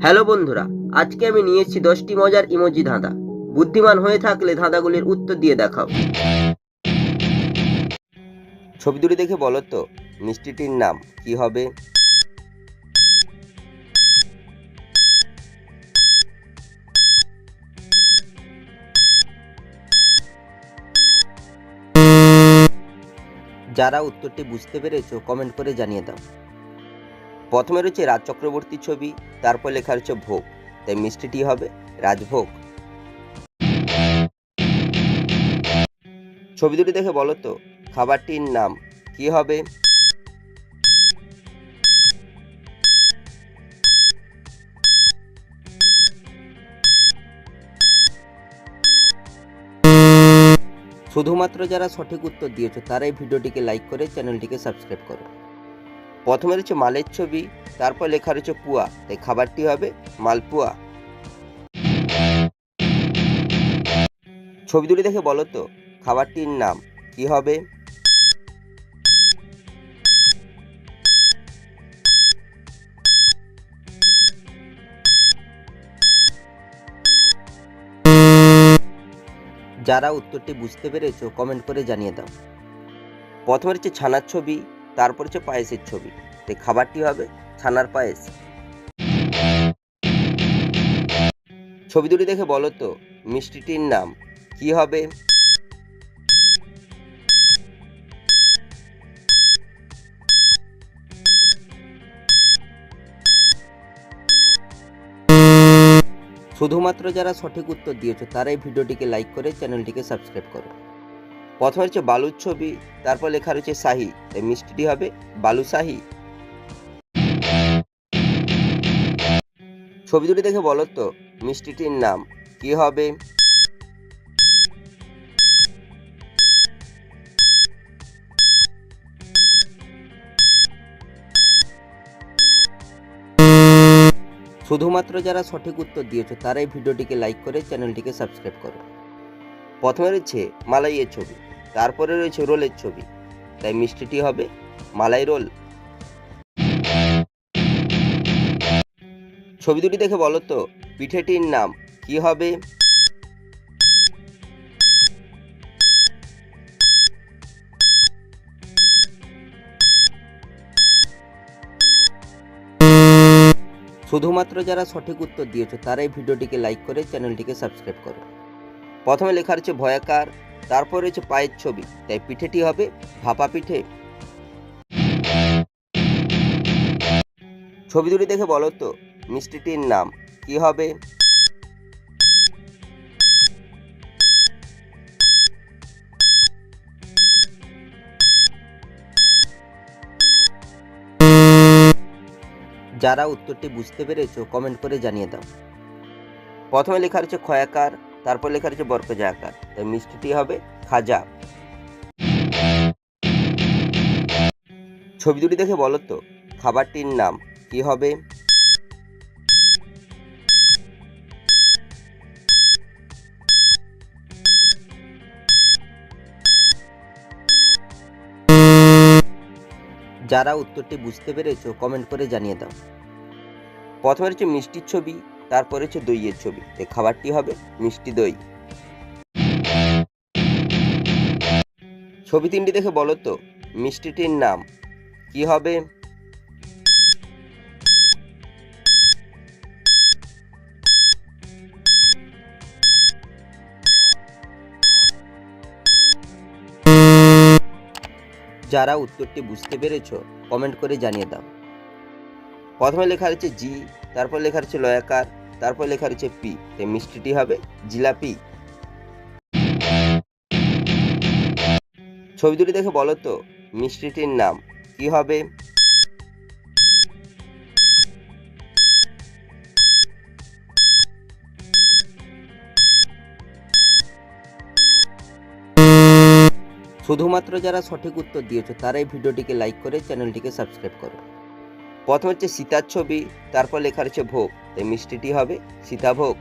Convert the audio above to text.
Hello বন্ধুরা, আজকে আমি নিয়ে এসেছি 10টি মজার ইমোজি ধাঁধা। বুদ্ধিমান হয়ে থাকলে ধাঁধাগুলির উত্তর দিয়ে দেখাও। ছবি দুটি দেখে বলো তো মিষ্টিটির নাম কি হবে? যারা উত্তরটি বুঝতে পেরেছো কমেন্ট করে জানিয়ে দাও। প্রথমে রয়েছে রাজ চক্রবর্তীর ছবি, তারপর লেখা রয়েছে ভোগ, তাই মিষ্টিটি হবে রাজভোগ। ছবি দুটি দেখে বলো তো খাবারটির নাম কি হবে? শুধুমাত্র যারা সঠিক উত্তর দিয়েছো তারাই ভিডিওটিকে লাইক করে চ্যানেলটিকে সাবস্ক্রাইব করো। প্রথমে রয়েছে মালের ছবি, তারপর লেখা রয়েছে পুয়া, তাই খাবারটি হবে মালপুয়া। ছবি দুটি দেখে বলো তো খাবারটির নাম কি হবে? যারা উত্তরটি বুঝতে পেরেছো কমেন্ট করে জানিয়ে দাও। প্রথমে রয়েছে ছানার ছবি, তারপর হচ্ছে পায়েসের ছবি, তাই খাবারটি হবে ছানার পায়েস। ছবি দুটি দেখে বলো তো মিষ্টিটির নাম কি হবে? শুধুমাত্র যারা সঠিক উত্তর দিয়েছো তারাই ভিডিওটিকে লাইক করে চ্যানেলটিকে সাবস্ক্রাইব করো। প্রথমে হচ্ছে বালুর ছবি, তারপর লেখা রয়েছে শাহি, তাই মিষ্টিটি হবে বালুশাহি। ছবি দুটি দেখে বলো তো মিষ্টিটির নাম কি হবে? শুধুমাত্র যারা সঠিক উত্তর দিয়েছো তারাই ভিডিওটিকে লাইক করে চ্যানেলটিকে সাবস্ক্রাইব করো। প্রথমে রয়েছে মালাইয়ের ছবি, তারপরে রয়েছে রোলের ছবি, তাই মিষ্টিটি হবে মালাই রোল। ছবি দুটি দেখে বলো তো পিঠেটির নাম কি হবে? শুধুমাত্র যারা সঠিক উত্তর দিয়েছো তারাই ভিডিওটিকে লাইক করে চ্যানেলটিকে সাবস্ক্রাইব করো। প্রথমে লেখা রয়েছে ভয়াকার, তারপর রয়েছে পায়ের ছবি, তাই পিঠেটি হবে ভাপা পিঠে। ছবি দুটি দেখে বলো তো মিষ্টিটির নাম কি হবে? যারা উত্তরটি বুঝতে পেরেছো কমেন্ট করে জানিয়ে দাও। প্রথমে লেখা রয়েছে খয়াকার, তারপর লেখা রয়েছে বরকজা আকার, তাই মিষ্টিটি হবে খাজা। ছবি দুটি দেখে বলো তো খাবারটির নাম কি হবে? যারা উত্তরটি বুঝতে পেরেছো কমেন্ট করে জানিয়ে দাও। প্রথমে রয়েছে মিষ্টির ছবি, তারপর রয়েছে দইয়ের ছবি, তাই খাবারটি হবে মিষ্টি দই। ছবি তিনটি দেখে বলো তো মিষ্টিটির নাম কি হবে? যারা উত্তরটি বুঝতে পেরেছো কমেন্ট করে জানিয়ে দাও। প্রথমে লেখা রয়েছে জি, তারপর লেখা রয়েছে লয়াকার, তারপর লেখা রয়েছে পি, তাই মিষ্টিটি হবে জিলাপি। ছবি দুটি দেখে বলো তো মিষ্টিটির নাম কি হবে? শুধুমাত্র যারা সঠিক উত্তর দিয়েছো তারাই ভিডিওটিকে লাইক করে চ্যানেলটিকে সাবস্ক্রাইব করো। প্রথমে হচ্ছে সীতার ছবি, তারপর লেখা রয়েছে ভোগ, তাই মিষ্টিটি হবে সীতাভোগ।